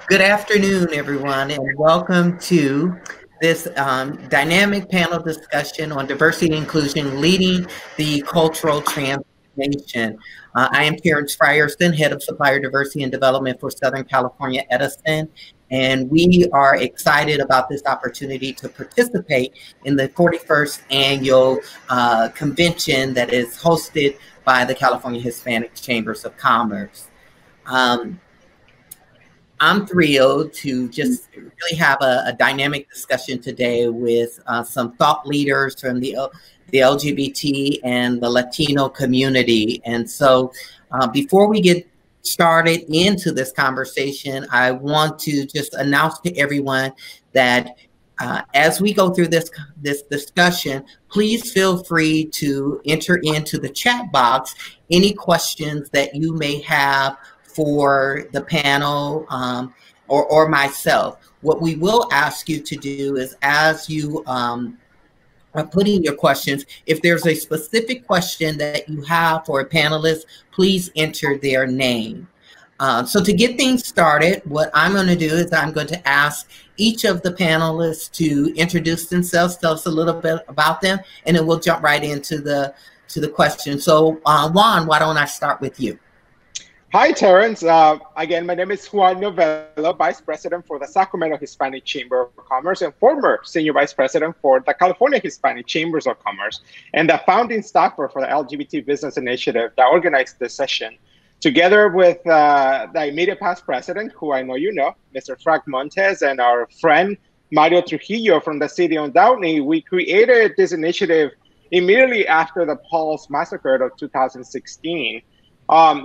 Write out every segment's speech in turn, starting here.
Good afternoon, everyone, and welcome to this dynamic panel discussion on diversity and inclusion leading the cultural transformation. I am Terrence Frierson, Head of Supplier Diversity and Development for Southern California Edison, and we are excited about this opportunity to participate in the 41st annual convention that is hosted by the California Hispanic Chambers of Commerce. I'm thrilled to just really have a dynamic discussion today with some thought leaders from the LGBT and the Latino community. And so before we get started into this conversation, I want to just announce to everyone that as we go through this discussion, please feel free to enter into the chat box any questions that you may have for the panel or myself. What we will ask you to do is, as you are putting your questions, if there's a specific question that you have for a panelist, please enter their name. So to get things started, what I'm going to do is I'm going to ask each of the panelists to introduce themselves, tell us a little bit about them, and then we'll jump right into the question. So Juan, why don't I start with you? Hi, Terrence. Again, my name is Juan Novella, Vice President for the Sacramento Hispanic Chamber of Commerce and former Senior Vice President for the California Hispanic Chambers of Commerce, and the founding staffer for the LGBT Business Initiative that organized this session. Together with the immediate past president, who I know you know, Mr. Frank Montes, and our friend Mario Trujillo from the city of Downey, we created this initiative immediately after the Pulse massacre of 2016.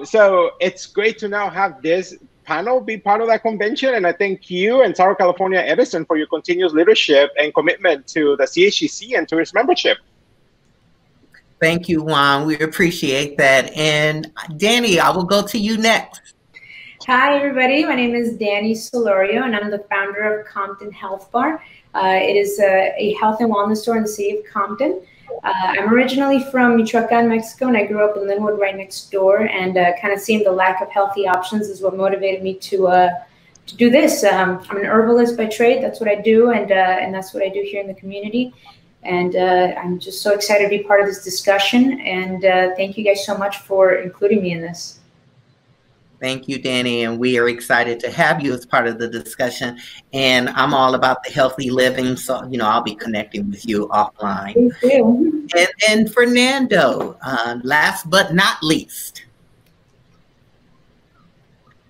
So it's great to now have this panel be part of that convention. And I thank you and Southern California Edison for your continuous leadership and commitment to the CHEC and to its membership. Thank you, Juan. We appreciate that. And Danny, I will go to you next. Hi, everybody. My name is Danny Solorio, and I'm the founder of Compton Health Bar. It is a health and wellness store in the city of Compton. I'm originally from Michoacan, Mexico, and I grew up in Linwood right next door, and kind of seeing the lack of healthy options is what motivated me to do this. I'm an herbalist by trade. That's what I do, and that's what I do here in the community. And I'm just so excited to be part of this discussion, and thank you guys so much for including me in this. Thank you, Danny, and we are excited to have you as part of the discussion. And I'm all about the healthy living, so I'll be connecting with you offline. Thank you. And Fernando, last but not least.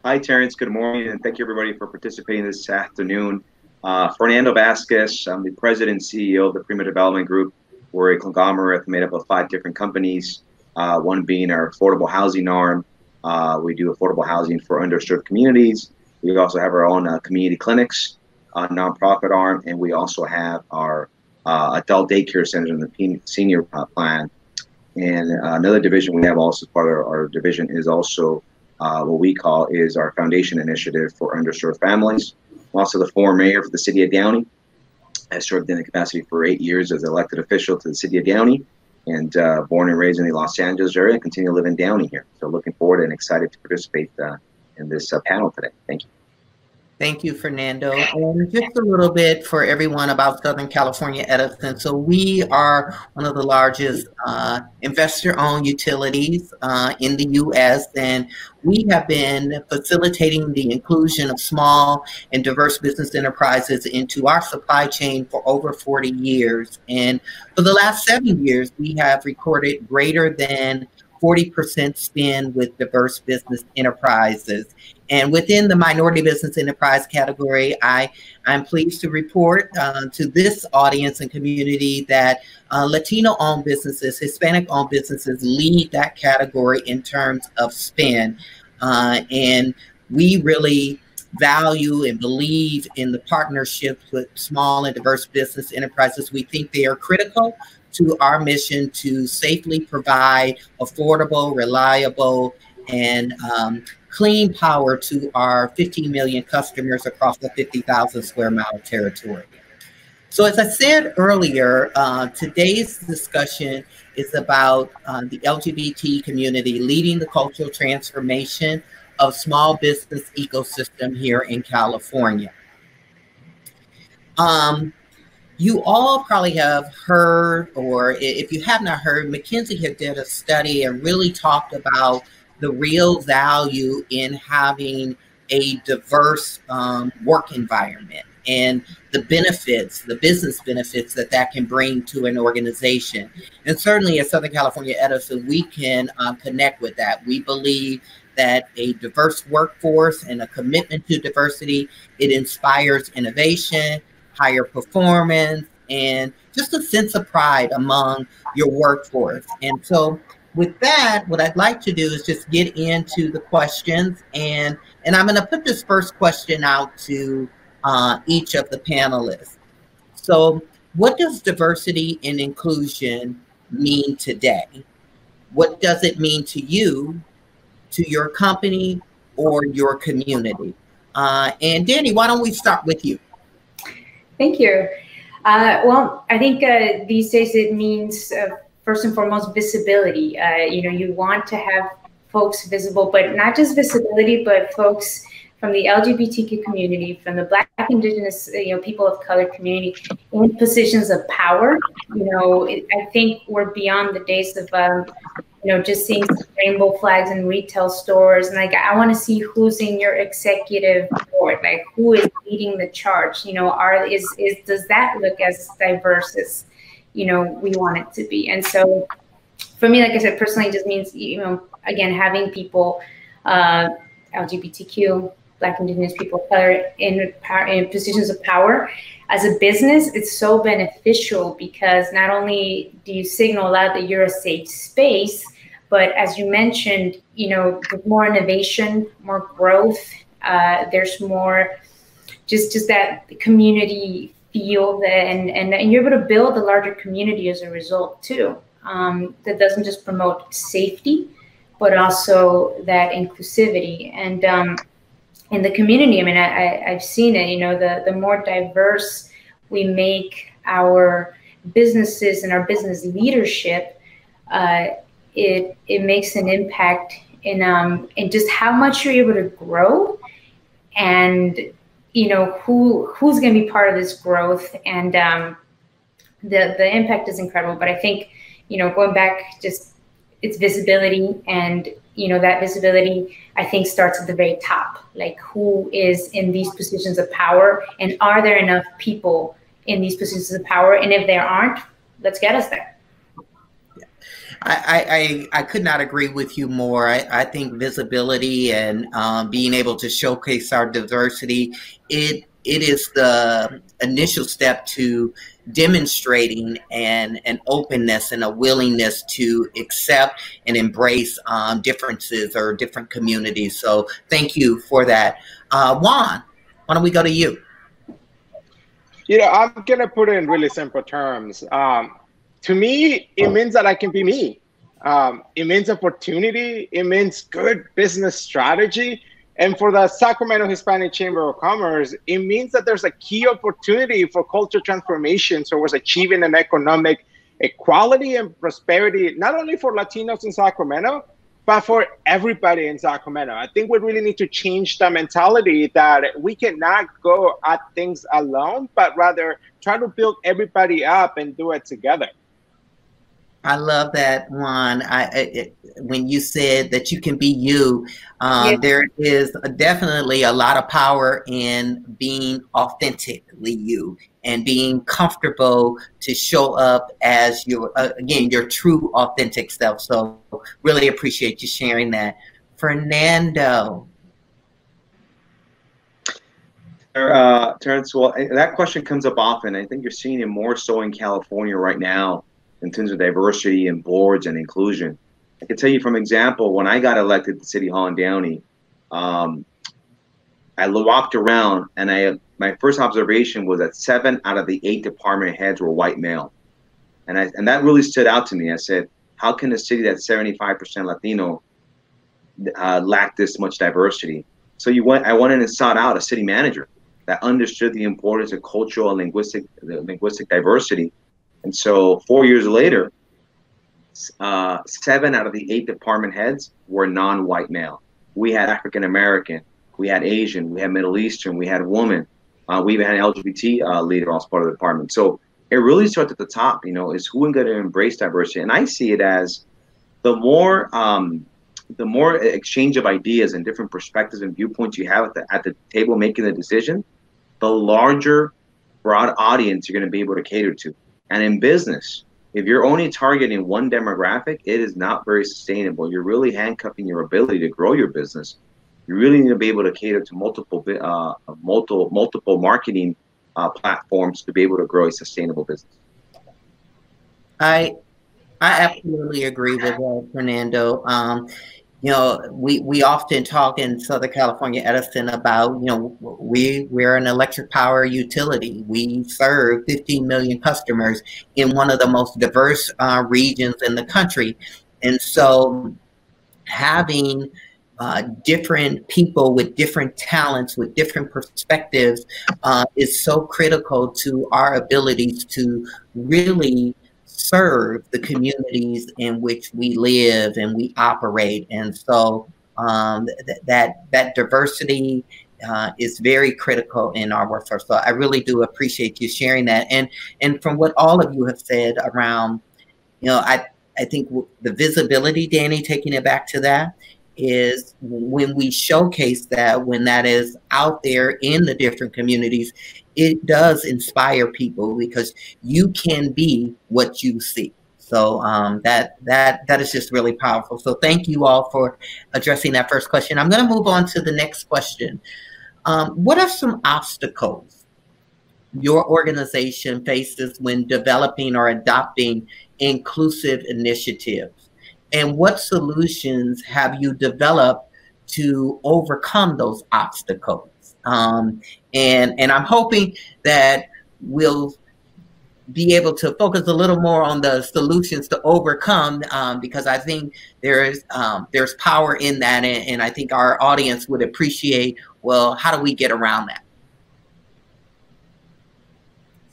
Hi, Terrence. Good morning, and thank you, everybody, for participating this afternoon. Fernando Vasquez. I'm the president and CEO of the Prima Development Group. We're a conglomerate made up of 5 different companies, one being our affordable housing arm. We do affordable housing for underserved communities. We also have our own community clinics, nonprofit arm, and we also have our adult daycare centers in the senior plan. And another division we have also as part of our division is also what we call is our foundation initiative for underserved families. I'm also the former mayor for the city of Downey. I served in the capacity for 8 years as an elected official to the city of Downey, and born and raised in the Los Angeles area, and continue to live in Downey here. So looking forward and excited to participate in this panel today. Thank you. Thank you, Fernando. And just a little bit for everyone about Southern California Edison. So we are one of the largest investor-owned utilities in the U.S., and we have been facilitating the inclusion of small and diverse business enterprises into our supply chain for over 40 years. And for the last 7 years, we have recorded greater than 40% spend with diverse business enterprises. And within the minority business enterprise category, I'm pleased to report to this audience and community that Latino-owned businesses, Hispanic-owned businesses lead that category in terms of spend. And we really value and believe in the partnerships with small and diverse business enterprises. We think they are critical to our mission to safely provide affordable, reliable, and clean power to our 15 million customers across the 50,000 square mile territory. So as I said earlier, today's discussion is about the LGBT community leading the cultural transformation of small business ecosystem here in California. You all probably have heard, or if you have not heard, McKinsey had did a study and really talked about the real value in having a diverse work environment and the benefits, the business benefits that that can bring to an organization. And certainly at Southern California Edison, we can connect with that. We believe that a diverse workforce and a commitment to diversity, it inspires innovation, higher performance, and just a sense of pride among your workforce. And so with that, what I'd like to do is just get into the questions, and I'm going to put this first question out to each of the panelists. So what does diversity and inclusion mean today? What does it mean to you, to your company, or your community? And Danny, why don't we start with you? Thank you. Well, I think these days it means first and foremost visibility. You want to have folks visible, but not just visibility, but folks from the LGBTQ community, from the Black, Indigenous, people of color community in positions of power. I think we're beyond the days of just seeing rainbow flags in retail stores. And I want to see who's in your executive board, like who is leading the charge. Does that look as diverse as, we want it to be? And so for me, like I said, personally, it just means, again, having people, LGBTQ, Black, Indigenous people of color in positions of power. As a business, it's so beneficial because not only do you signal out that you're a safe space, but as you mentioned, there's more innovation, more growth. There's more just that community feel, and you're able to build a larger community as a result too. That doesn't just promote safety, but also that inclusivity. And in the community, I've seen it. The more diverse we make our businesses and our business leadership, it makes an impact in just how much you're able to grow, and who's going to be part of this growth, and the impact is incredible. But I think going back, just it's visibility, and that visibility I think starts at the very top, like who is in these positions of power, and are there enough people in these positions of power, and if there aren't, let's get us there. I could not agree with you more. I think visibility and being able to showcase our diversity, it is the initial step to demonstrating an openness and a willingness to accept and embrace differences or different communities. So thank you for that. Juan, why don't we go to you? I'm going to put it in really simple terms. To me, it means that I can be me. It means opportunity. It means good business strategy. And for the Sacramento Hispanic Chamber of Commerce, it means that there's a key opportunity for culture transformation towards achieving an economic equality and prosperity, not only for Latinos in Sacramento, but for everybody in Sacramento. I think we really need to change the mentality that we cannot go at things alone, but rather try to build everybody up and do it together. I love that, Juan. When you said that you can be you, yes. There is definitely a lot of power in being authentically you and being comfortable to show up as your, again, your true authentic self. So really appreciate you sharing that. Fernando. Terrence, well, that question comes up often. I think you're seeing it more so in California right now, in terms of diversity and boards and inclusion. I can tell you from example, when I got elected to City Hall in Downey, I walked around and my first observation was that 7 out of the 8 department heads were white male. And that really stood out to me. I said, how can a city that's 75% Latino lack this much diversity? So I went in and sought out a city manager that understood the importance of cultural and linguistic diversity. And so 4 years later, 7 out of the 8 department heads were non-white male. we had African American, we had Asian, we had Middle Eastern, we had woman, we even had an LGBT leader as part of the department. So it really starts at the top, you know, is who is going to embrace diversity. And I see it as the more exchange of ideas and different perspectives and viewpoints you have at the table making the decision, the larger broad audience you're going to be able to cater to. And in business, if you're only targeting one demographic, it is not very sustainable. You're really handcuffing your ability to grow your business. You really need to be able to cater to multiple marketing platforms to be able to grow a sustainable business. I absolutely agree with that, Fernando. You know, we often talk in Southern California Edison about, you know, we're an electric power utility. We serve 15 million customers in one of the most diverse regions in the country. And so having different people with different talents, with different perspectives is so critical to our abilities to really serve the communities in which we live and we operate. And so that diversity is very critical in our workforce. So I really do appreciate you sharing that. And from what all of you have said around, you know, I think the visibility, Danny, taking it back to that, is when we showcase that, when that is out there in the different communities, it does inspire people because you can be what you see. So that is just really powerful. So thank you all for addressing that first question. I'm going to move on to the next question. What are some obstacles your organization faces when developing or adopting inclusive initiatives? And what solutions have you developed to overcome those obstacles? And I'm hoping that we'll be able to focus a little more on the solutions to overcome, because I think there's power in that, and I think our audience would appreciate, well, how do we get around that?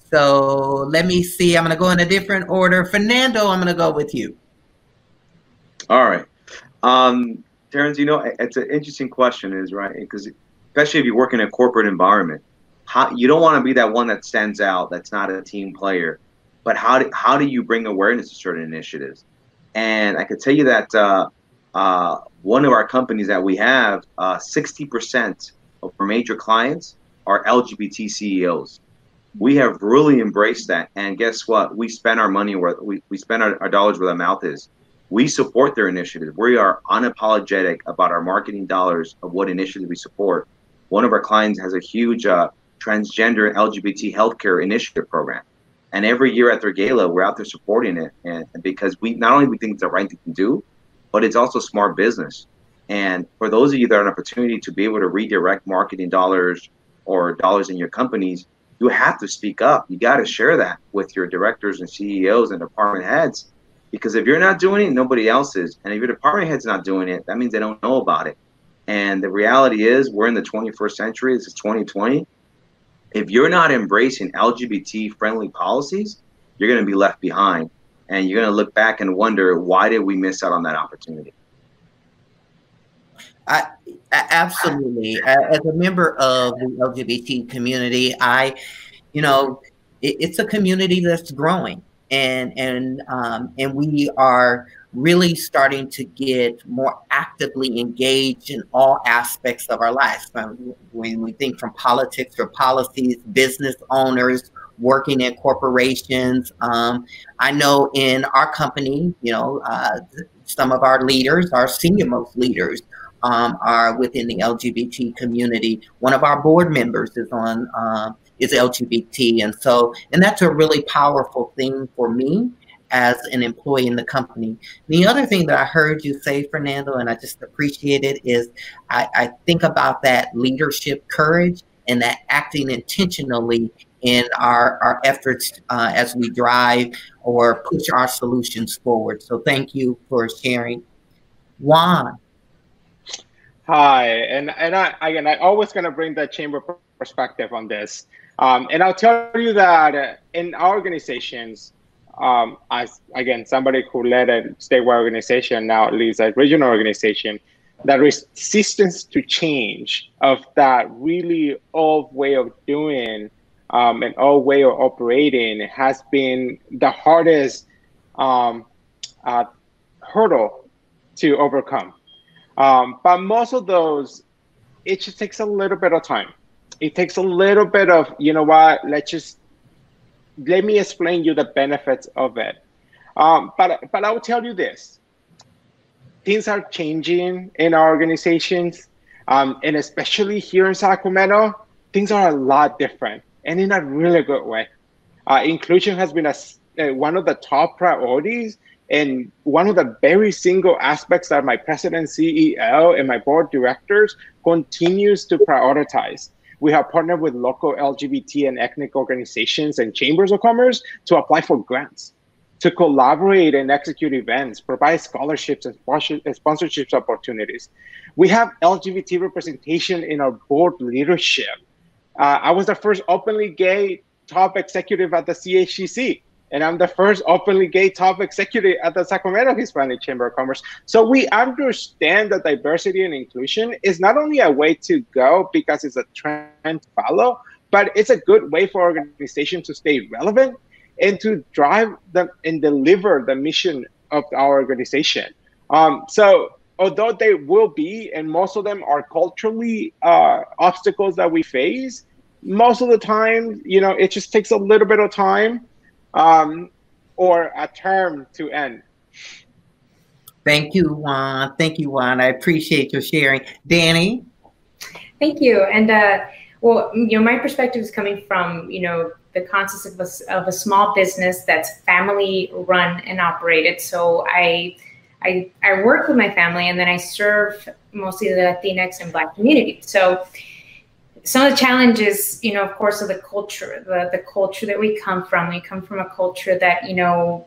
So let me see. I'm going to go in a different order. Fernando, I'm going to go with you. All right. Terrence, you know, it's an interesting question, is right, because especially if you work in a corporate environment, you don't want to be that one that stands out, that's not a team player, but how do you bring awareness to certain initiatives? And I could tell you that one of our companies that we have, 60% of our major clients are LGBT CEOs. We have really embraced that, and guess what? We spend our money where we spend our dollars where the mouth is. We support their initiatives. We are unapologetic about our marketing dollars of what initiatives we support. One of our clients has a huge transgender and LGBT healthcare initiative program. And every year at their gala, we're out there supporting it. And because we not only think it's the right thing to do, but it's also smart business. And for those of you that have an opportunity to be able to redirect marketing dollars or dollars in your companies, you have to speak up. You got to share that with your directors and CEOs and department heads. Because if you're not doing it, nobody else is. And if your department head's not doing it, that means they don't know about it. And the reality is, we're in the 21st century. This is 2020. If you're not embracing LGBT-friendly policies, you're going to be left behind. And you're going to look back and wonder, why did we miss out on that opportunity? Absolutely. As a member of the LGBT community, it's a community that's growing. And we are really starting to get more actively engaged in all aspects of our lives. When we think from politics or policies, business owners, working in corporations. I know in our company, some of our leaders, our senior most leaders, are within the LGBT community. One of our board members is LGBT. And that's a really powerful thing for me as an employee in the company. The other thing that I heard you say, Fernando, and I just appreciate it, is I think about that leadership courage and that acting intentionally in our efforts as we drive or push our solutions forward. So thank you for sharing. Juan. Hi, and I always gonna bring the chamber perspective on this, and I'll tell you that in our organizations, as again somebody who led a statewide organization, now leads a regional organization, the resistance to change of that really old way of doing and old way of operating has been the hardest hurdle to overcome. But most of those, it just takes a little bit of time. It takes a little bit of, you know what, let me explain you the benefits of it. But I will tell you this. Things are changing in our organizations, and especially here in Sacramento, things are a lot different, and in a really good way. Inclusion has been one of the top priorities, and one of the very single aspects that my president, CEO, and my board of directors continues to prioritize. We have partnered with local LGBT and ethnic organizations and chambers of commerce to apply for grants, to collaborate and execute events, provide scholarships and sponsorships opportunities. We have LGBT representation in our board leadership. I was the first openly gay top executive at the CHCC, and I'm the first openly gay top executive at the Sacramento Hispanic Chamber of Commerce. So we understand that diversity and inclusion is not only a way to go because it's a trend to follow, but it's a good way for organizations to stay relevant and to drive them and deliver the mission of our organization. So although they will be, and most of them are culturally obstacles that we face, most of the time, you know, it just takes a little bit of time or a term to end. Thank you, Juan. Thank you, Juan. I appreciate your sharing. Danny? Thank you. And well, you know, my perspective is coming from, you know, the concept of a small business that's family run and operated. So I work with my family, and then I serve mostly the Latinx and Black community. So some of the challenges, you know, of course, of the culture that we come from. We come from a culture that, you know,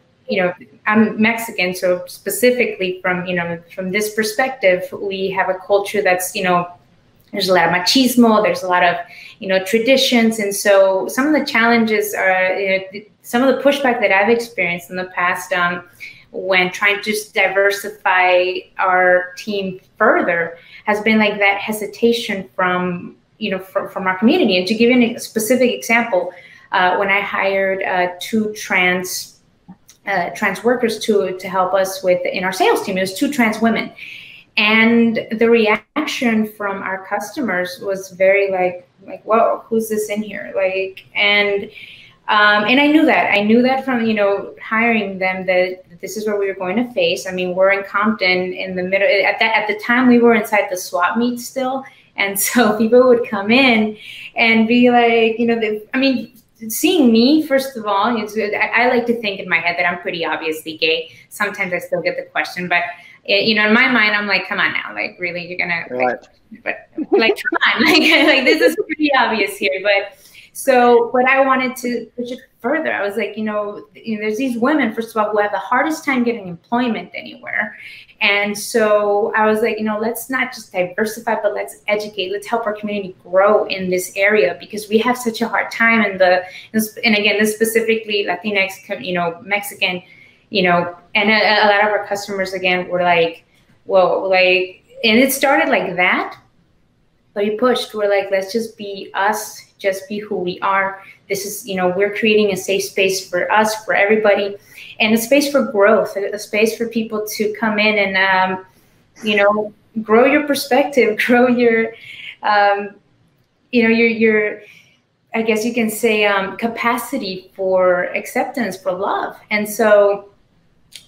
I'm Mexican, so specifically from, you know, from this perspective, we have a culture that's, you know, there's a lot of machismo, there's a lot of, you know, traditions. And so some of the challenges are, you know, some of the pushback that I've experienced in the past when trying to just diversify our team further has been like that hesitation from, you know, from our community. And to give you a specific example, when I hired two trans workers to help us in our sales team, it was two trans women. And the reaction from our customers was very like, whoa, who's this in here? Like, and I knew that from, you know, hiring them, that this is what we were going to face. I mean, we're in Compton in the middle. At the time, we were inside the swap meet still, and so people would come in and be like, you know, seeing me, first of all, I like to think in my head that I'm pretty obviously gay. Sometimes I still get the question, but you know, in my mind, I'm like, come on now, like, really, you're gonna, right. but like, come on, like this is pretty obvious here. But I wanted to push it further. I was like, you know, there's these women, first of all, who have the hardest time getting employment anywhere. And so I was like, you know, let's not just diversify, but let's educate. Let's help our community grow in this area, because we have such a hard time and again, this specifically Latinx, you know, Mexican, you know, and a lot of our customers, again, were like, whoa, like, and it started like that, but we pushed. We're like, let's just be us, just be who we are. This is, you know, we're creating a safe space for us, for everybody, and a space for growth, a space for people to come in and, you know, grow your perspective, grow your, you know, your, I guess you can say, capacity for acceptance, for love. And so,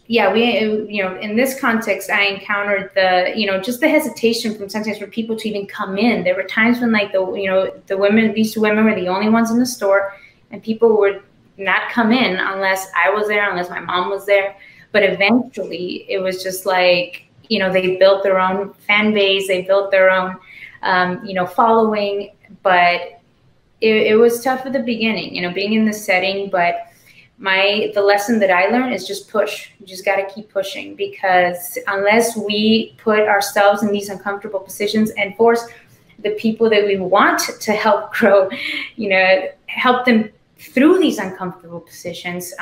yeah, you know, in this context, I encountered you know, just the hesitation from sometimes for people to even come in. There were times when, like, these two women were the only ones in the store, and people would not come in unless I was there, unless my mom was there. But eventually, it was just like, you know, they built their own fan base, they built their own, you know, following. But it was tough at the beginning, you know, being in this setting, but the lesson that I learned is just push. You just got to keep pushing, because unless we put ourselves in these uncomfortable positions and force the people that we want to help grow, you know, help them through these uncomfortable positions,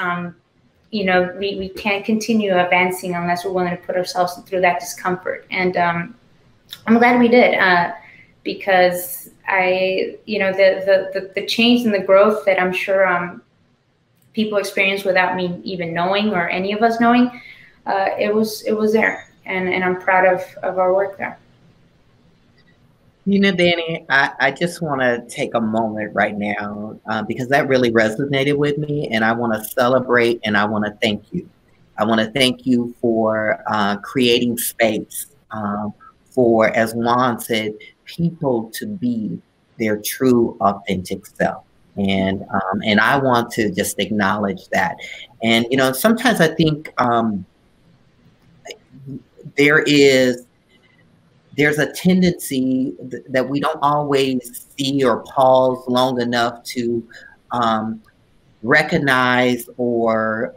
you know, we can't continue advancing unless we're willing to put ourselves through that discomfort. And I'm glad we did, because the change and the growth that I'm sure people experience without me even knowing, or any of us knowing, it was there, and I'm proud of our work there. You know, Danny, I just want to take a moment right now, because that really resonated with me, and I want to celebrate and I want to thank you. I want to thank you for creating space for, as Juan said, people to be their true, authentic self. And I want to just acknowledge that. And you know, sometimes I think there's a tendency that we don't always see or pause long enough to recognize or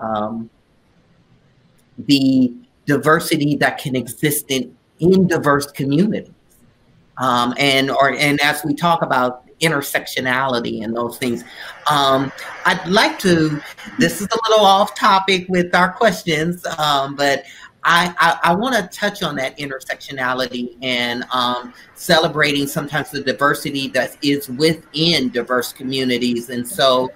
the diversity that can exist in diverse communities. And as we talk about intersectionality and those things, I'd like to, this is a little off topic with our questions, but I want to touch on that intersectionality and celebrating sometimes the diversity that is within diverse communities. And so,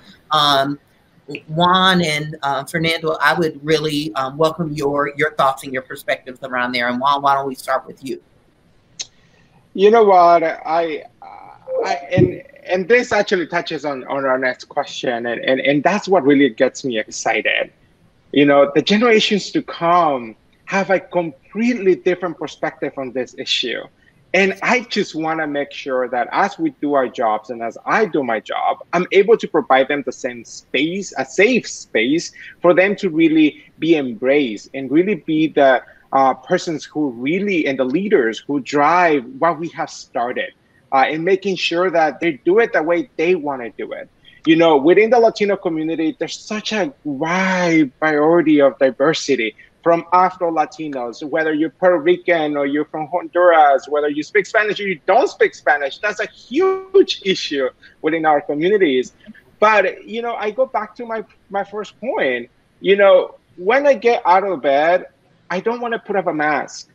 Juan and Fernando, I would really welcome your thoughts and your perspectives around there. And Juan, why don't we start with you? You know what, and this actually touches on our next question, and that's what really gets me excited. You know, the generations to come have a completely different perspective on this issue. And I just want to make sure that as we do our jobs and as I do my job, I'm able to provide them the same space, a safe space for them to really be embraced and really be the persons who really, and the leaders who drive what we have started, and making sure that they do it the way they want to do it. You know, within the Latino community, there's such a wide variety of diversity, from Afro-Latinos, whether you're Puerto Rican or you're from Honduras, whether you speak Spanish or you don't speak Spanish. That's a huge issue within our communities. But, you know, I go back to my first point. You know, when I get out of bed, I don't want to put up a mask.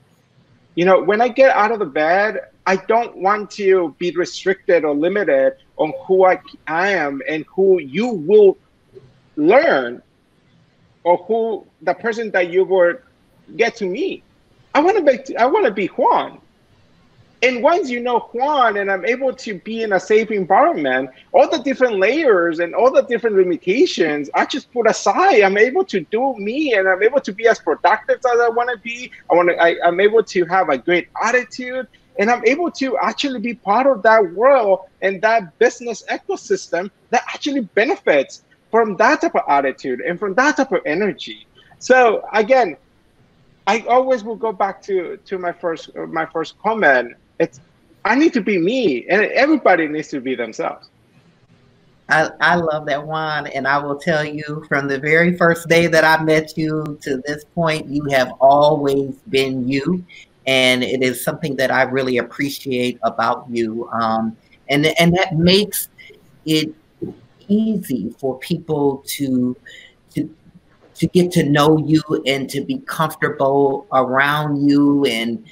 You know, when I get out of the bed, I don't want to be restricted or limited on who I am and who you will learn, or who the person that you will get to meet. I want to be Juan. And once you know Juan, and I'm able to be in a safe environment, all the different layers and all the different limitations, I just put aside. I'm able to do me, and I'm able to be as productive as I want to be. I'm able to have a great attitude, and I'm able to actually be part of that world and that business ecosystem that actually benefits from that type of attitude and from that type of energy. So again, I always will go back to my first comment. I need to be me, and everybody needs to be themselves. I love that, Juan, and I will tell you, from the very first day that I met you to this point, you have always been you, and it is something that I really appreciate about you, and that makes it easy for people to get to know you and to be comfortable around you, and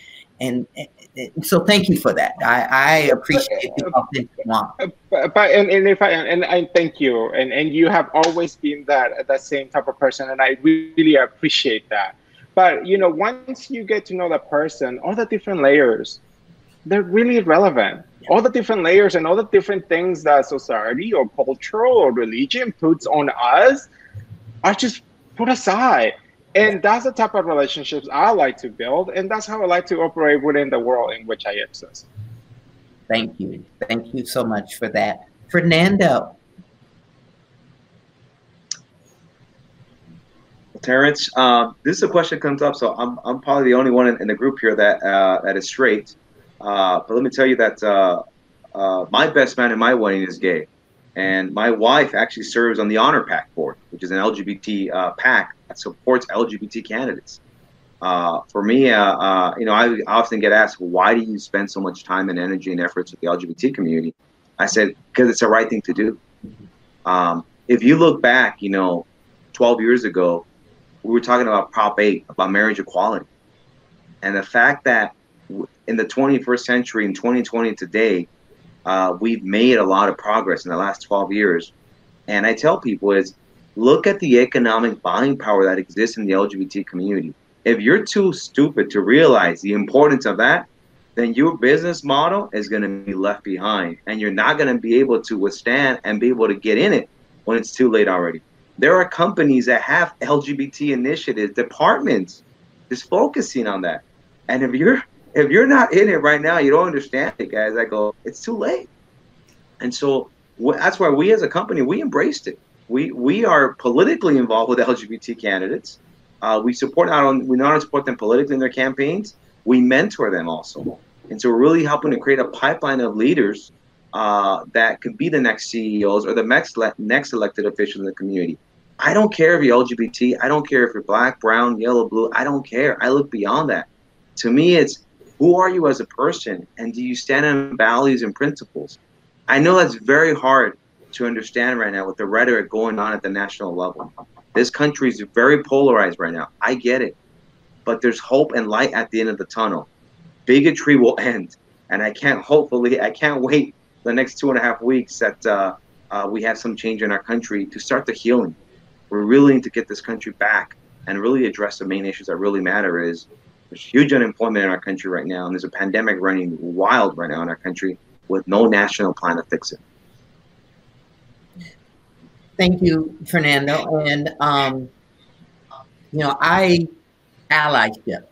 so thank you for that. I appreciate the authentic Juan. But I thank you, and you have always been that same type of person, and I really appreciate that. But you know, once you get to know the person, all the different layers, they're really relevant. All the different layers and all the different things that society or cultural or religion puts on us are just put aside. And that's the type of relationships I like to build, and that's how I like to operate within the world in which I exist. Thank you. Thank you so much for that. Fernando. Terrence, this is a question that comes up, so I'm probably the only one in the group here that is straight. But let me tell you that my best man in my wedding is gay, and my wife actually serves on the Honor PAC board, which is an LGBT PAC that supports LGBT candidates. For me, you know, I often get asked, well, why do you spend so much time and energy and efforts with the LGBT community? I said, because it's the right thing to do. If you look back, you know, 12 years ago, we were talking about Prop 8, about marriage equality. And the fact that in the 21st century, in 2020 today, we've made a lot of progress in the last 12 years. And I tell people is, look at the economic buying power that exists in the LGBT community. If you're too stupid to realize the importance of that, then your business model is going to be left behind, and you're not going to be able to withstand and be able to get in it when it's too late already. There are companies that have LGBT initiatives, departments, just focusing on that. And if you're not in it right now, you don't understand it, guys. I go, it's too late. And so that's why we as a company, we embraced it. We are politically involved with LGBT candidates. We not only support them politically in their campaigns, we mentor them also. And so we're really helping to create a pipeline of leaders that could be the next CEOs or the next elected officials in the community. I don't care if you're LGBT. I don't care if you're black, brown, yellow, blue. I don't care. I look beyond that. To me, it's who are you as a person, and do you stand on values and principles? I know that's very hard to understand right now with the rhetoric going on at the national level. This country is very polarized right now. I get it. But there's hope and light at the end of the tunnel. Bigotry will end. And I can't wait the next 2.5 weeks that we have some change in our country to start the healing. We're really need to get this country back and really address the main issues that really matter. Is there's huge unemployment in our country right now, and there's a pandemic running wild right now in our country with no national plan to fix it. Thank you, Fernando. And, allyship.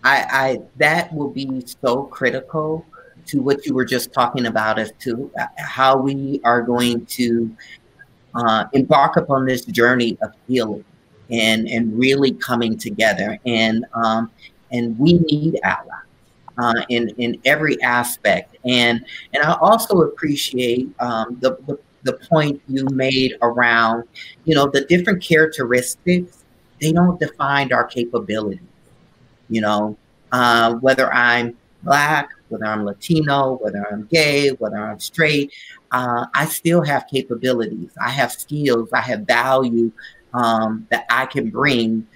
That will be so critical to what you were just talking about as to how we are going to embark upon this journey of healing and really coming together. And we need allies in every aspect. And I also appreciate the point you made around, the different characteristics. They don't define our capabilities. Whether I'm Black, whether I'm Latino, whether I'm gay, whether I'm straight, I still have capabilities. I have skills. I have value that I can bring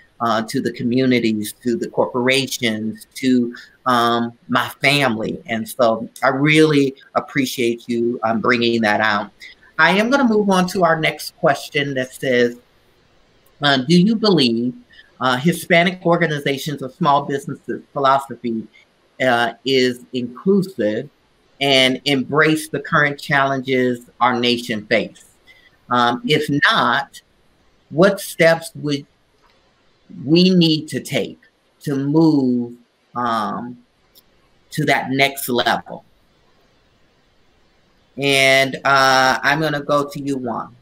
to the communities, to the corporations, to my family. And so I really appreciate you bringing that out. I am going to move on to our next question that says, do you believe Hispanic organizations or small businesses philosophy is inclusive and embrace the current challenges our nation faces? If not, what steps would we need to take to move to that next level? And I'm going to go to you, Juan.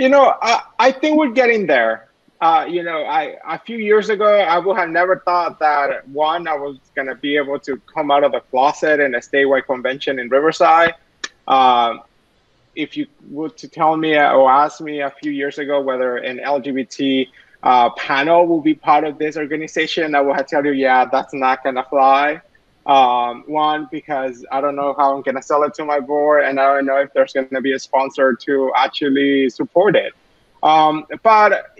I think we're getting there. A few years ago, I would have never thought that, one, I was going to be able to come out of the closet in a statewide convention in Riverside. If you were to tell me or ask me a few years ago whether an LGBT panel will be part of this organization, I would have tell you, yeah, that's not going to fly. One, because I don't know how I'm going to sell it to my board, and I don't know if there's going to be a sponsor to actually support it. But,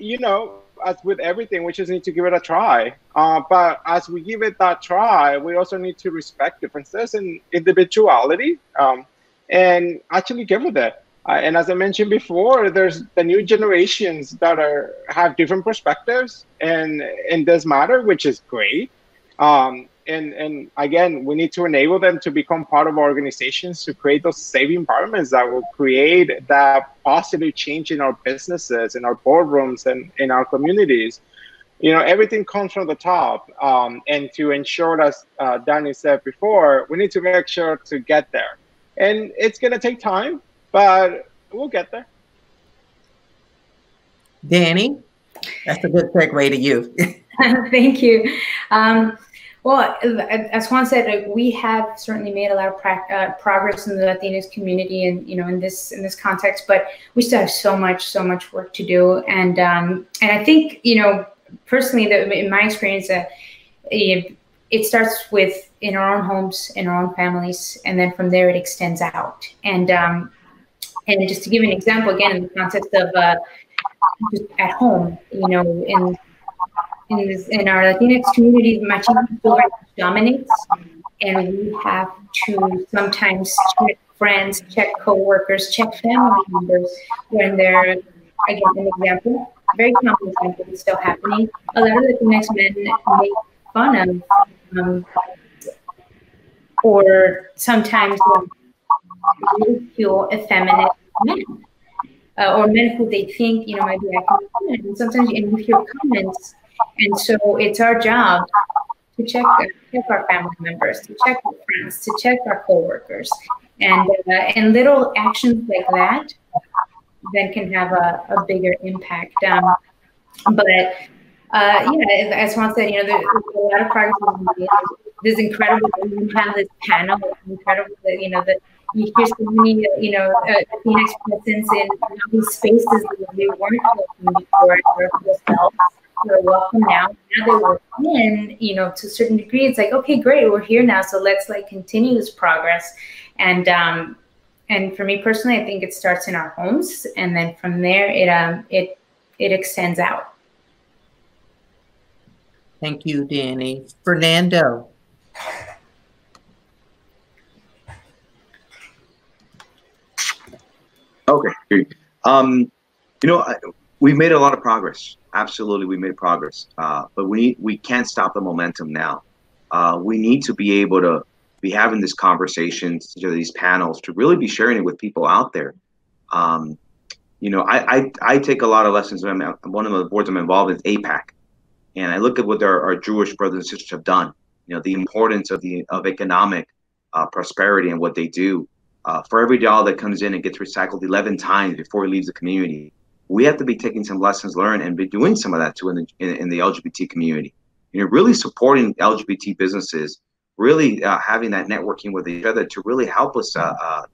as with everything, we just need to give it a try. But as we give it that try, we also need to respect differences and individuality and actually give with it. And as I mentioned before, there's the new generations that have different perspectives and does matter, which is great. And again, we need to enable them to become part of our organizations to create those safe environments that will create that positive change in our businesses, in our boardrooms, and in our communities. Everything comes from the top. And to ensure, as Danny said before, we need to make sure to get there. And it's going to take time, but we'll get there. Danny, that's a good segue to you. Thank you. Well, as Juan said, we have certainly made a lot of progress in the Latinx community, and in this context. But we still have so much work to do. And I think personally, in my experience, it starts with in our own homes, in our own families, and then from there it extends out. And just to give an example, again, in the context of just at home, in in our Latinx community, machismo still very much dominates, and we have to sometimes check friends, check coworkers, check family members when they're, again, an example, very common example, it's still happening. A lot of Latinx men make fun of, or sometimes ridicule effeminate men. Or men who they think, might be acting feminine. And sometimes you hear comments, and so it's our job to check our family members, to check our friends, to check our coworkers, and little actions like that then can have a bigger impact. But as Juan said, there's a lot of progress. This is incredible that we have this panel. It's incredible that you hear so many, Latinx presence in these spaces that we weren't welcome before for ourselves. We're welcome now. Now that we're in, to a certain degree, it's like, okay, great, we're here now. So let's continue this progress. And for me personally, I think it starts in our homes, and then from there, it extends out. Thank you, Danny. Fernando. Okay. We've made a lot of progress. Absolutely, we made progress. But we can't stop the momentum now. We need to be able to be having these conversations, these panels, to really be sharing it with people out there. I take a lot of lessons. One of the boards I'm involved in is APAC, and I look at what our Jewish brothers and sisters have done. The importance of economic prosperity and what they do. For every dollar that comes in, it gets recycled 11 times before it leaves the community. We have to be taking some lessons learned and be doing some of that too in the LGBT community. Really supporting LGBT businesses, really having that networking with each other to really help us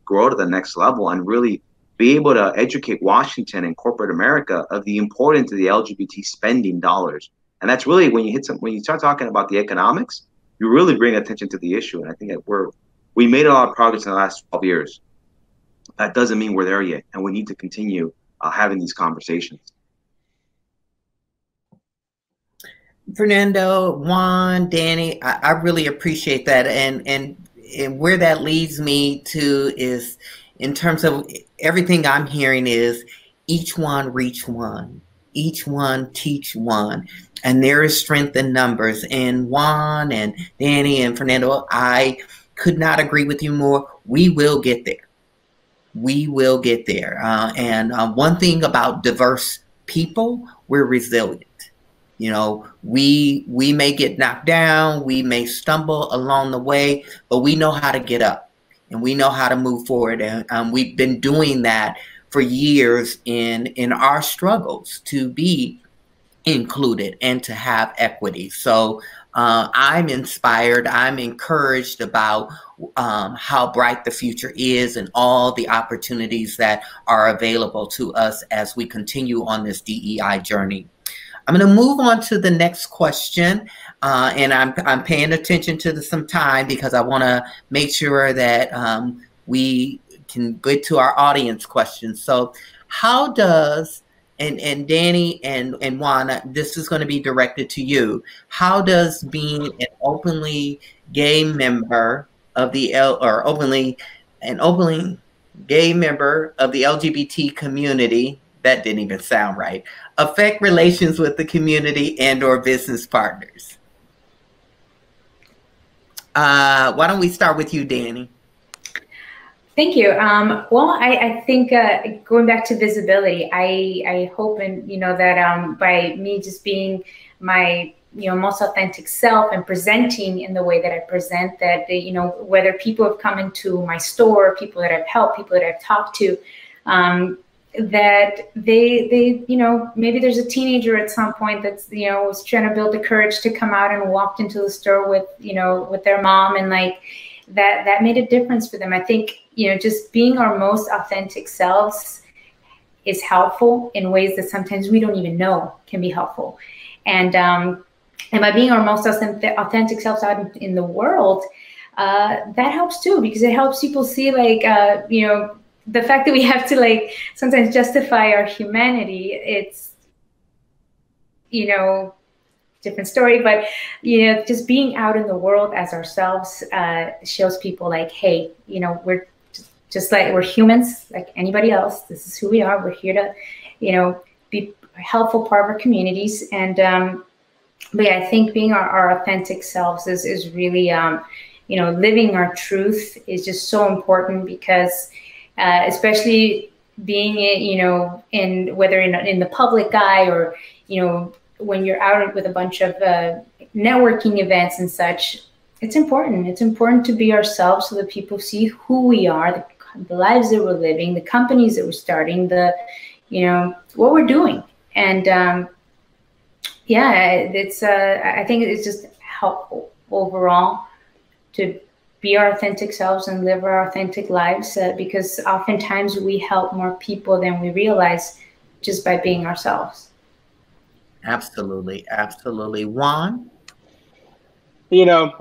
grow to the next level and really be able to educate Washington and corporate America of the importance of the LGBT spending dollars. And that's really when you start talking about the economics, you really bring attention to the issue. And I think that we made a lot of progress in the last 12 years. That doesn't mean we're there yet, and we need to continue having these conversations. Fernando, Juan, Danny, I really appreciate that. And where that leads me to is, in terms of everything I'm hearing, is each one reach one, each one teach one. And there is strength in numbers. And Juan and Danny and Fernando, I could not agree with you more. We will get there. We will get there. And one thing about diverse people, we're resilient. We may get knocked down, we may stumble along the way, but we know how to get up and we know how to move forward. And we've been doing that for years in our struggles to be included and to have equity. So I'm inspired, I'm encouraged about how bright the future is and all the opportunities that are available to us as we continue on this DEI journey. I'm going to move on to the next question, and I'm paying attention to some time because I want to make sure that we can get to our audience questions. So how does, and Danny and Juan, this is going to be directed to you. How does being an openly gay member of the openly gay member of the LGBT community, that didn't even sound right, affect relations with the community and or business partners? Why don't we start with you, Danny? Thank you. Well, I think going back to visibility, I hope that by me just being my most authentic self and presenting in the way that I present, that whether people have come into my store, people that I've helped, people that I've talked to, that they maybe there's a teenager at some point that's was trying to build the courage to come out and walked into the store with with their mom, and like that made a difference for them. I think just being our most authentic selves is helpful in ways that sometimes we don't even know can be helpful, and by being our most authentic selves out in the world, that helps too, because it helps people see the fact that we have to sometimes justify our humanity. It's different story. But, you know, just being out in the world as ourselves shows people like, hey, you know, we're just like, we're humans like anybody else. This is who we are. We're here to, you know, be a helpful part of our communities. And but yeah, I think being our authentic selves is really, you know, living our truth is just so important, because especially being, you know, in whether in the public eye, or, you know, when you're out with a bunch of networking events and such, it's important. It's important to be ourselves so that people see who we are, the lives that we're living, the companies that we're starting, the, you know, what we're doing. And yeah, it's I think it's just helpful overall to be our authentic selves and live our authentic lives, because oftentimes we help more people than we realize just by being ourselves. Absolutely, absolutely. Juan? You know,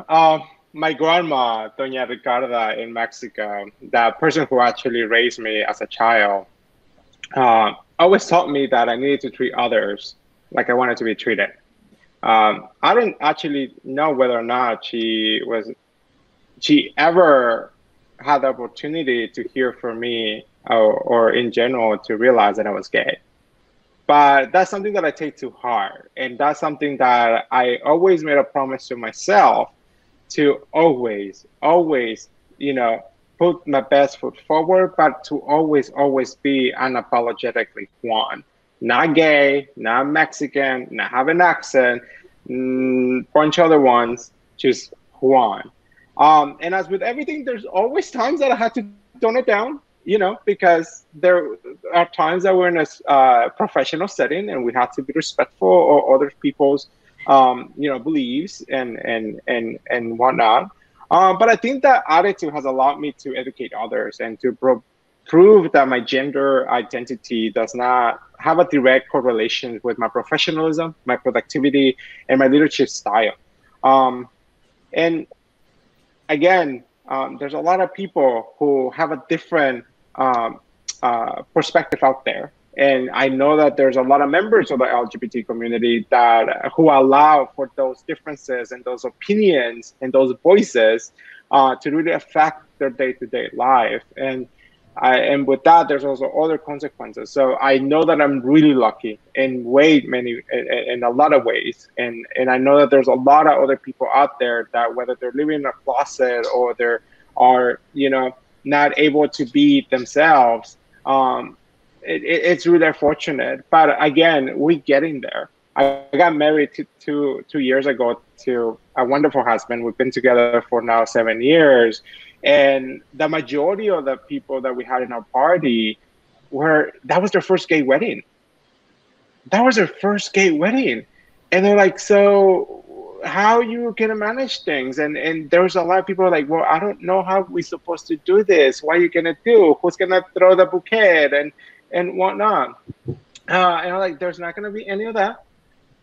my grandma, Doña Ricarda in Mexico, that person who actually raised me as a child, always taught me that I needed to treat others like I wanted to be treated. I don't actually know whether or not she ever had the opportunity to hear from me, or in general to realize that I was gay. But that's something that I take to heart. And that's something that I always made a promise to myself to always, you know, put my best foot forward, but to always be unapologetically Juan. Not gay, not Mexican, not have an accent, bunch of other ones, just Juan. And as with everything, there's always times that I had to tone it down, you know, because there are times that we're in a professional setting and we have to be respectful of other people's, you know, beliefs and whatnot. But I think that attitude has allowed me to educate others and to prove that my gender identity does not have a direct correlation with my professionalism, my productivity, and my leadership style. And again, there's a lot of people who have a different perspective out there. And I know that there's a lot of members of the LGBT community that who allow for those differences and those opinions and those voices to really affect their day-to-day life. And with that, there's also other consequences. So I know that I'm really lucky in in a lot of ways. And I know that there's a lot of other people out there that, whether they're living in a closet or they are, you know, not able to be themselves, it's really unfortunate. But again, we're getting there. I got married two years ago to a wonderful husband. We've been together for now 7 years. And the majority of the people that we had in our party that was their first gay wedding. That was their first gay wedding. And they're like, so how you can manage things? And there was a lot of people like, well, I don't know how we're supposed to do this. What are you going to do? Who's going to throw the bouquet and whatnot? And I'm like, there's not going to be any of that.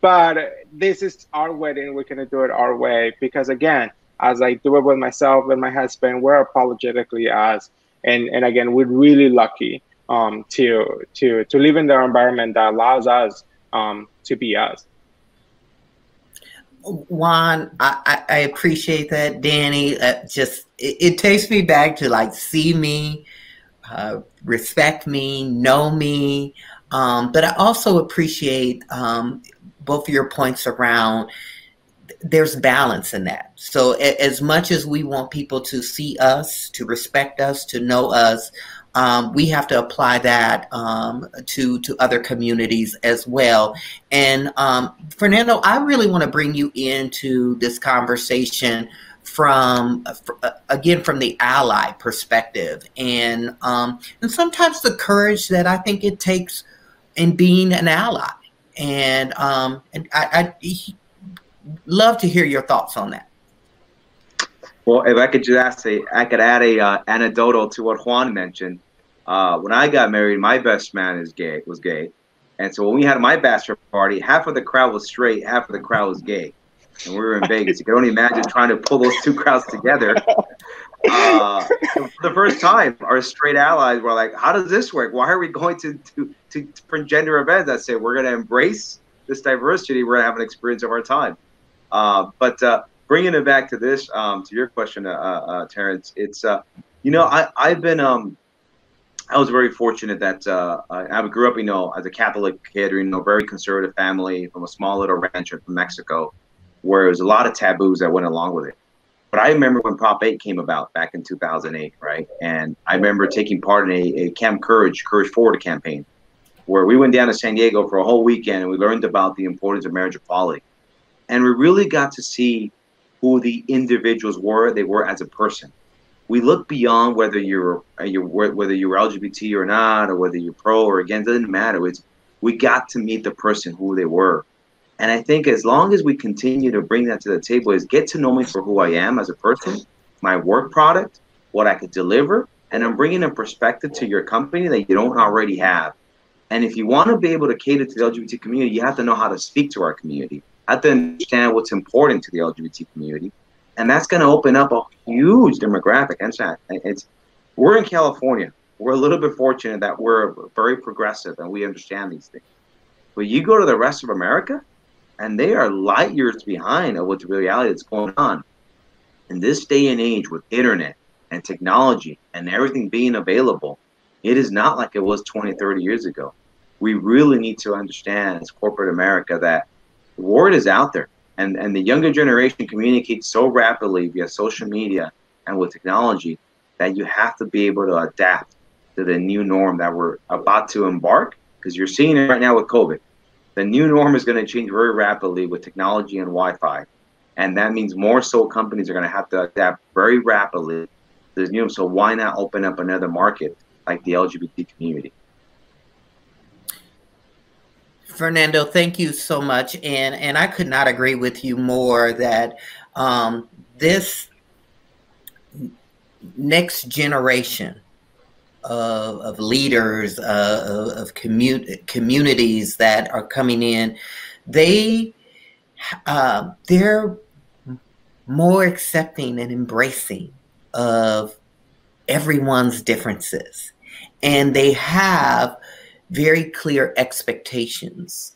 But this is our wedding. We're going to do it our way. Because again, as I do it with myself and my husband, we're apologetically us. And again, we're really lucky to live in the environment that allows us to be us. Juan, I appreciate that. Danny, it takes me back to like see me, respect me, know me. But I also appreciate both of your points around there's balance in that. So as much as we want people to see us, to respect us, to know us, we have to apply that to other communities as well. And Fernando, I really want to bring you into this conversation from the ally perspective, and sometimes the courage that I think it takes in being an ally. And I love to hear your thoughts on that. Well, if I could just I could add a anecdotal to what Juan mentioned. When I got married, my best man was gay. And so when we had my bachelor party, half of the crowd was straight, half of the crowd was gay. And we were in Vegas. You can only imagine trying to pull those two crowds together. For the first time, our straight allies were like, how does this work? Why are we going to gender events? I said, we're going to embrace this diversity, we're gonna have an experience of our time. But bringing it back to this, to your question, Terrence, it's I've been I was very fortunate that I grew up, as a Catholic kid, very conservative family from a small little ranch from Mexico, where there was a lot of taboos that went along with it. But I remember when Prop 8 came about back in 2008, right? And I remember taking part in a Camp Courage Forward campaign, where we went down to San Diego for a whole weekend and we learned about the importance of marriage equality. And we really got to see who the individuals were, they were as a person. We look beyond whether you're LGBT or not, or whether you're pro or against. It doesn't matter. We got to meet the person who they were, and I think as long as we continue to bring that to the table, is get to know me for who I am as a person, my work product, what I could deliver, and I'm bringing a perspective to your company that you don't already have. And if you want to be able to cater to the LGBT community, you have to know how to speak to our community. You have to understand what's important to the LGBT community. And that's going to open up a huge demographic. We're in California. We're a little bit fortunate that we're very progressive and we understand these things. But you go to the rest of America, and they are light years behind of what the reality that's going on. In this day and age with internet and technology and everything being available, it is not like it was 20, 30 years ago. We really need to understand as corporate America that the word is out there. And the younger generation communicates so rapidly via social media and with technology that you have to be able to adapt to the new norm that we're about to embark, because you're seeing it right now with COVID. The new norm is going to change very rapidly with technology and Wi-Fi. And that means more so companies are going to have to adapt very rapidly to this new. So why not open up another market like the LGBT community? Fernando, thank you so much. And I could not agree with you more that this next generation of leaders, of communities that are coming in, they're more accepting and embracing of everyone's differences. And they have very clear expectations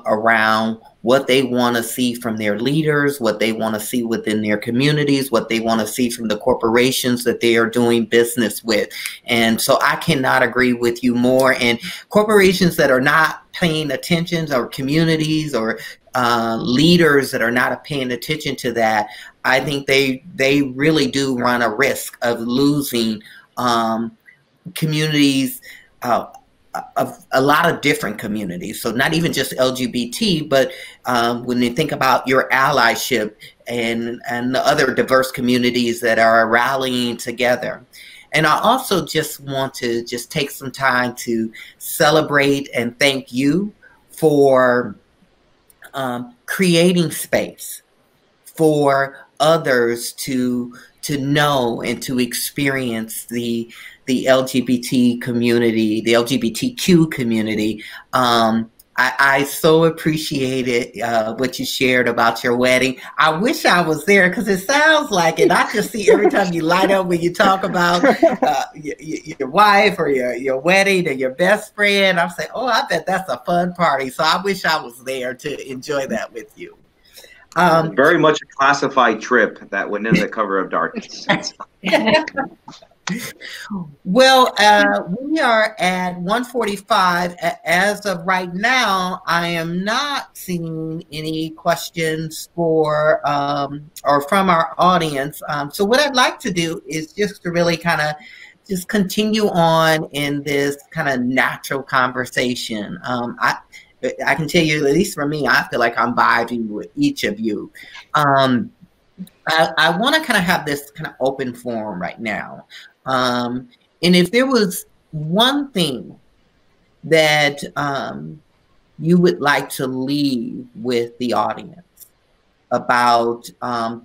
around what they want to see from their leaders, what they want to see within their communities, what they want to see from the corporations that they are doing business with. And so I cannot agree with you more. And corporations that are not paying attention, or communities or leaders that are not paying attention to that, I think they really do run a risk of losing communities, of a lot of different communities. So not even just LGBT, but when you think about your allyship and the other diverse communities that are rallying together. And I also just want to just take some time to celebrate and thank you for creating space for others to know and to experience the LGBT community, the LGBTQ community. I so appreciated what you shared about your wedding. I wish I was there, because it sounds like it. I just see every time you light up when you talk about your wife or your wedding and your best friend. I'm saying, oh, I bet that's a fun party. So I wish I was there to enjoy that with you. Very much a classified trip that went under the cover of darkness. Well, we are at 1:45. As of right now, I am not seeing any questions for or from our audience. So what I'd like to do is just to really kind of just continue on in this kind of natural conversation. I can tell you, at least for me, I feel like I'm vibing with each of you. I want to kind of have this kind of open forum right now. And if there was one thing that you would like to leave with the audience about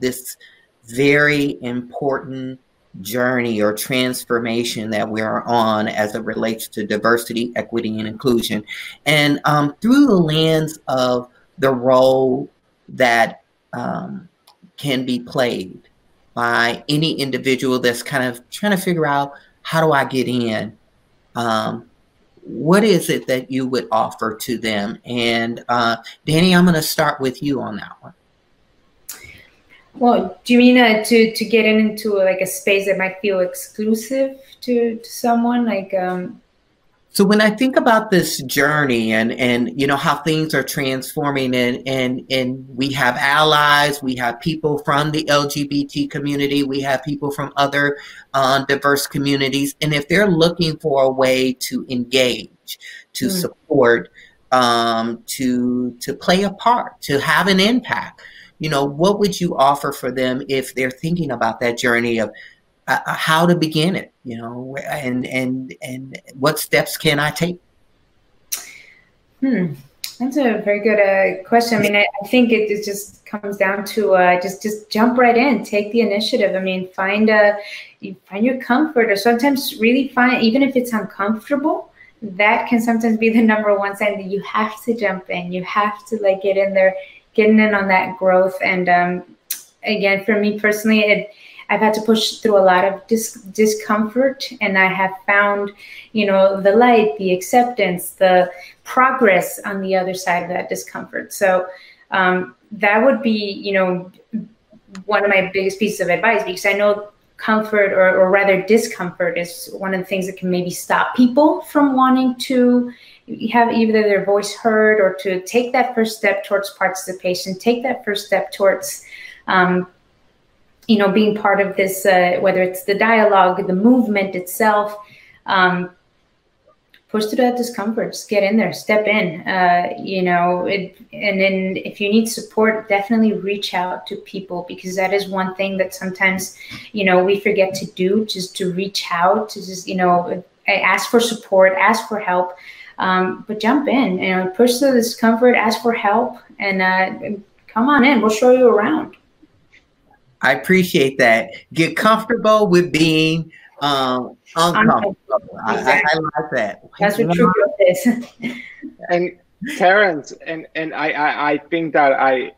this very important journey or transformation that we're on as it relates to diversity, equity, and inclusion, and through the lens of the role that can be played by any individual that's kind of trying to figure out, how do I get in? what is it that you would offer to them? And Danny, I'm going to start with you on that one. Well, do you mean to get into like a space that might feel exclusive to someone? Like, so when I think about this journey and you know how things are transforming and we have allies, we have people from the LGBT community, we have people from other diverse communities, and if they're looking for a way to engage, to support, to play a part, to have an impact, you know, what would you offer for them if they're thinking about that journey of how to begin it, you know, and what steps can I take? That's a very good question. I mean, I think it just comes down to just jump right in, take the initiative. I mean, find your comfort, or sometimes really find, even if it's uncomfortable, that can sometimes be the number one sign that you have to jump in. You have to like get in there, getting in on that growth. And again, for me personally, I've had to push through a lot of discomfort, and I have found, you know, the light, the acceptance, the progress on the other side of that discomfort. So that would be, you know, one of my biggest pieces of advice, because I know comfort, or rather discomfort, is one of the things that can maybe stop people from wanting to have either their voice heard, or to take that first step towards participation, take that first step towards you know, being part of this, whether it's the dialogue, the movement itself, push through that discomfort, just get in there, step in, you know, and then if you need support, definitely reach out to people, because that is one thing that sometimes, you know, we forget to do, just to reach out, to just, you know, ask for support, ask for help, but jump in, you know, push through the discomfort, ask for help, and come on in, we'll show you around. I appreciate that. Get comfortable with being uncomfortable. Exactly. I like that. That's what true growth is. And Terrence, and I think that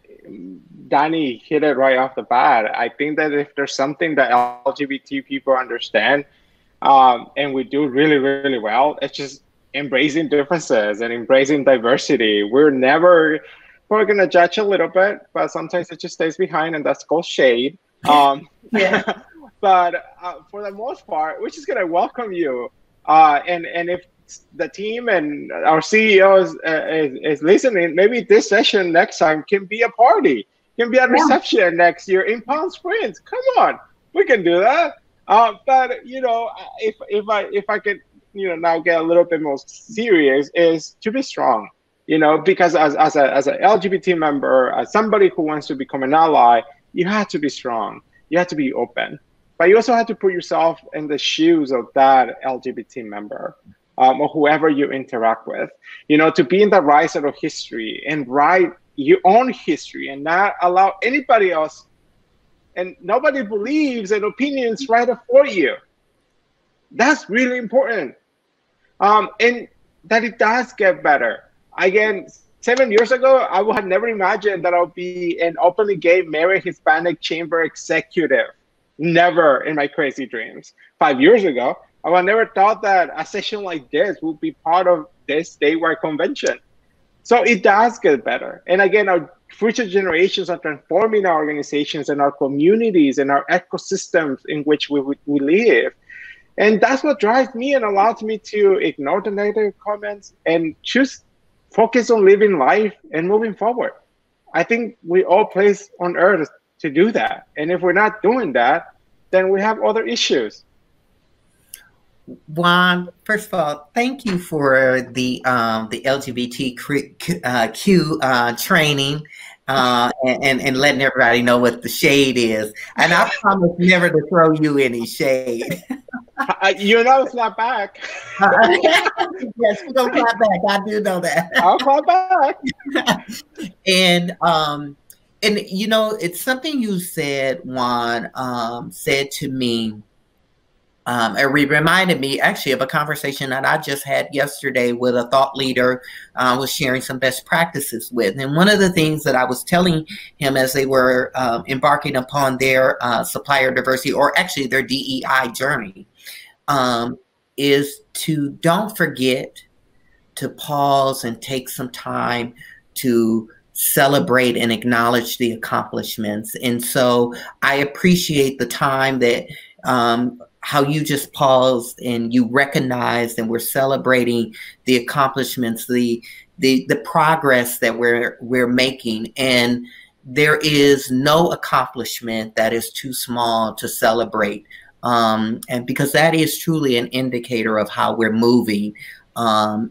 Danny hit it right off the bat. I think that if there's something that LGBT people understand, and we do really, really well, it's just embracing differences and embracing diversity. We're going to judge a little bit, but sometimes it just stays behind, and that's called shade. Yeah. But for the most part, we're just going to welcome you. And if the team and our CEO is listening, maybe this session next time can be a party, can be a reception next year in Palm Springs. Come on, we can do that. But you know, if I could, you know, now get a little bit more serious, is to be strong. You know, because as an LGBT member, as somebody who wants to become an ally, you have to be strong. You have to be open. But you also have to put yourself in the shoes of that LGBT member, or whoever you interact with. You know, to be in the right side of history and write your own history and not allow anybody else, and nobody believes an opinions right for you. That's really important. And that it does get better. Again, 7 years ago, I would have never imagined that I would be an openly gay, married Hispanic chamber executive. Never in my crazy dreams. 5 years ago, I would have never thought that a session like this would be part of this statewide convention. So it does get better. And again, our future generations are transforming our organizations and our communities and our ecosystems in which we live. And that's what drives me and allows me to ignore the negative comments and just focus on living life and moving forward. I think we all place on earth to do that. And if we're not doing that, then we have other issues. Juan, first of all, thank you for the LGBTQ training and letting everybody know what the shade is. And I promise never to throw you any shade. You know, clap back. Yes, we're gonna clap back. I do know that. I'll clap back. And you know, it's something you said, Juan, said to me. It reminded me actually of a conversation that I just had yesterday with a thought leader I was sharing some best practices with. And one of the things that I was telling him as they were embarking upon their supplier diversity, or actually their DEI journey, is to don't forget to pause and take some time to celebrate and acknowledge the accomplishments. And so I appreciate the time that how you just paused and you recognized, and we're celebrating the accomplishments, the progress that we're making. And there is no accomplishment that is too small to celebrate. And because that is truly an indicator of how we're moving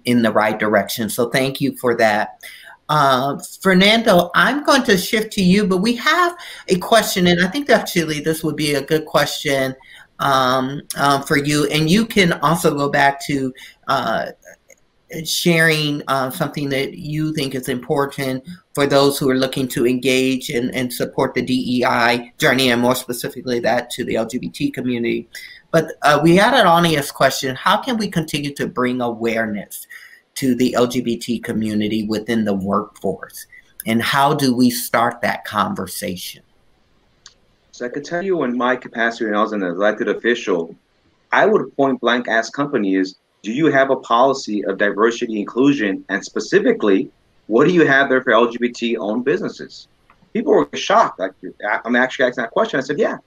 in the right direction. So thank you for that. Fernando, I'm going to shift to you, but we have a question, and I think actually this would be a good question for you. And you can also go back to sharing something that you think is important for those who are looking to engage and support the DEI journey, and more specifically that to the LGBT community. But we had an audience question: how can we continue to bring awareness to the LGBT community within the workforce? And how do we start that conversation? So I could tell you, in my capacity when I was an elected official, I would point blank ask companies, do you have a policy of diversity inclusion? And specifically, what do you have there for LGBT-owned businesses? People were shocked. Like, I'm actually asking that question. I said, yeah.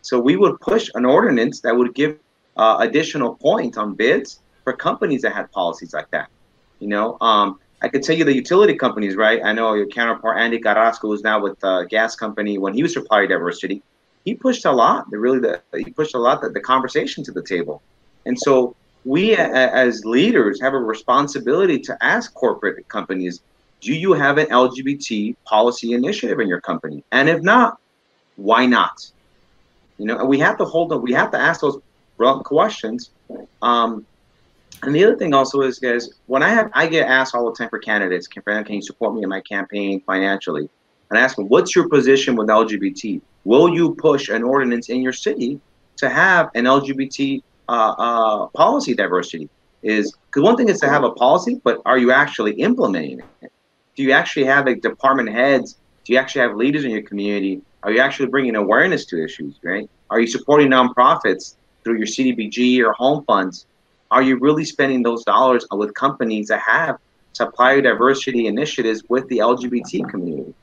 So we would push an ordinance that would give additional points on bids for companies that had policies like that. You know, I could tell you the utility companies, right? I know your counterpart, Andy Carrasco, who's now with the gas company. When he was supplier diversity, he pushed a lot. He pushed a lot the conversation to the table. And so we as leaders have a responsibility to ask corporate companies, do you have an LGBT policy initiative in your company? And if not, why not? You know, we have to we have to ask those questions. And the other thing also is, guys, when I get asked all the time for candidates, can you support me in my campaign financially? And I ask them, what's your position with LGBT? Will you push an ordinance in your city to have an LGBT policy diversity? Because one thing is to have a policy, but are you actually implementing it? Do you actually have department heads? Do you actually have leaders in your community? Are you actually bringing awareness to issues, right? Are you supporting nonprofits through your CDBG or home funds? Are you really spending those dollars with companies that have supplier diversity initiatives with the LGBT community?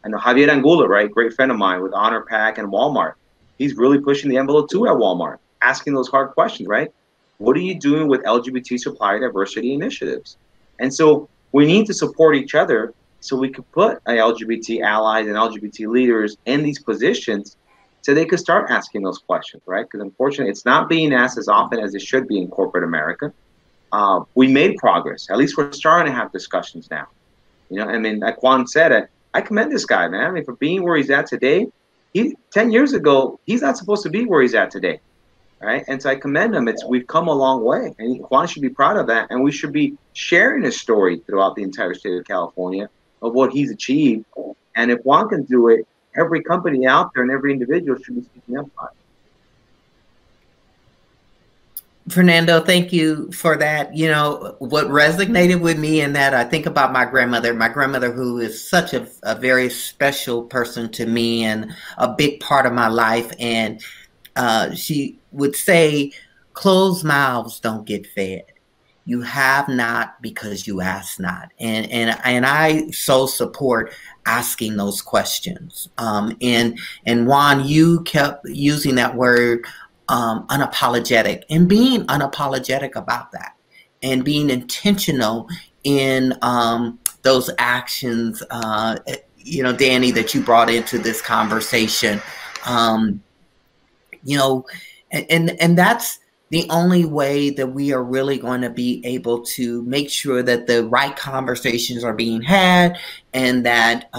I know Javier Angulo, right? Great friend of mine with Honor Pack and Walmart. He's really pushing the envelope too at Walmart, asking those hard questions, right? What are you doing with LGBT supplier diversity initiatives? And so we need to support each other so we could put LGBT allies and LGBT leaders in these positions so they could start asking those questions, right? Because unfortunately, it's not being asked as often as it should be in corporate America. We made progress. At least we're starting to have discussions now. You know, I mean, like Juan said, I commend this guy, man. I mean, for being where he's at today. 10 years ago, he's not supposed to be where he's at today, right? And so I commend him. We've come a long way, and Juan should be proud of that. And we should be sharing his story throughout the entire state of California of what he's achieved. And if Juan can do it, every company out there and every individual should be speaking up about it. Fernando, thank you for that. You know, what resonated with me in that, I think about my grandmother, who is such a very special person to me and a big part of my life. And she would say, closed mouths don't get fed. You have not because you ask not. And I so support asking those questions. And Juan, you kept using that word, unapologetic, and being unapologetic about that and being intentional in those actions, you know, Danny, that you brought into this conversation. You know, and that's the only way that we are really going to be able to make sure that the right conversations are being had and that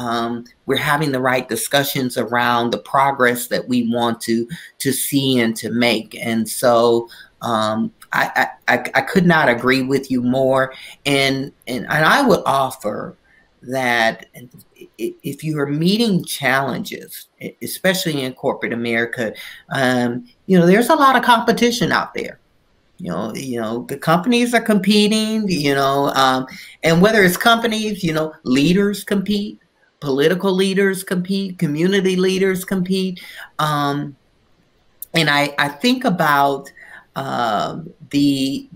we're having the right discussions around the progress that we want to see and to make. And so I could not agree with you more. And I would offer that if you are meeting challenges, especially in corporate America, you know, there's a lot of competition out there. You know, the companies are competing, you know, and whether it's companies, you know, leaders compete, political leaders compete, community leaders compete. And I think about the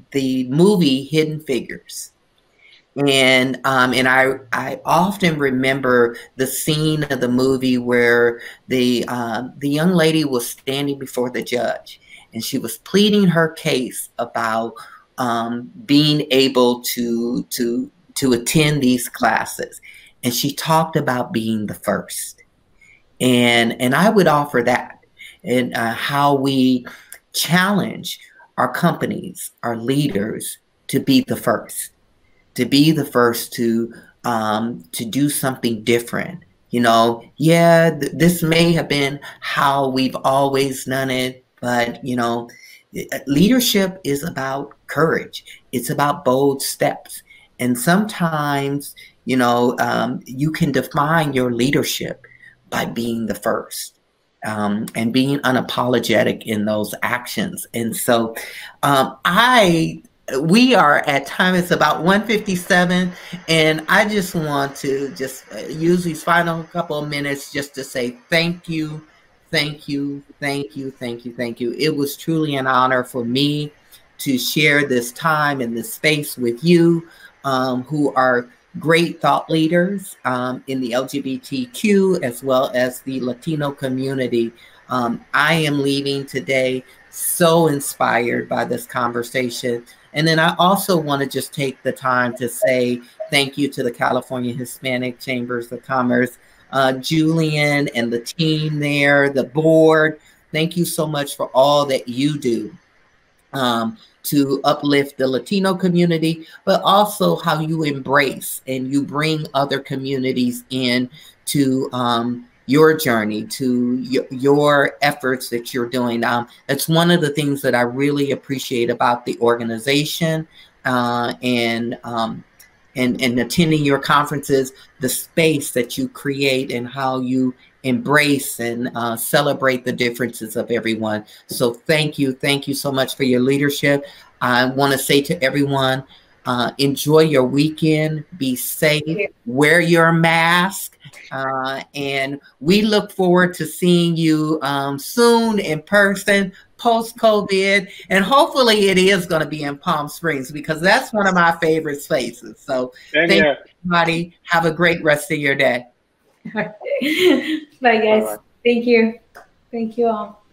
movie Hidden Figures. And I often remember the scene of the movie where the young lady was standing before the judge, and she was pleading her case about being able to attend these classes, and she talked about being the first. And I would offer that, and how we challenge our companies, our leaders, to be the first, to be the first to do something different. You know, yeah, this may have been how we've always done it, but you know, leadership is about courage. It's about bold steps, and sometimes, you know, you can define your leadership by being the first. And being unapologetic in those actions. And so I we are at time, it's about 1:57, and I just want to just use these final couple of minutes just to say thank you, thank you, thank you, thank you, thank you. It was truly an honor for me to share this time and this space with you, who are great thought leaders in the LGBTQ as well as the Latino community. I am leaving today so inspired by this conversation. And then I also want to just take the time to say thank you to the California Hispanic Chambers of Commerce, Julian and the team there, the board. Thank you so much for all that you do to uplift the Latino community, but also how you embrace and you bring other communities in to your journey, to your efforts that you're doing. That's one of the things that I really appreciate about the organization, and attending your conferences, the space that you create and how you embrace and celebrate the differences of everyone. So thank you so much for your leadership. I want to say to everyone, enjoy your weekend, be safe, wear your mask, and we look forward to seeing you soon in person, post-COVID, and hopefully it is going to be in Palm Springs, because that's one of my favorite spaces. So thank you, everybody. Have a great rest of your day. Bye, guys. Bye-bye. Thank you. Thank you all.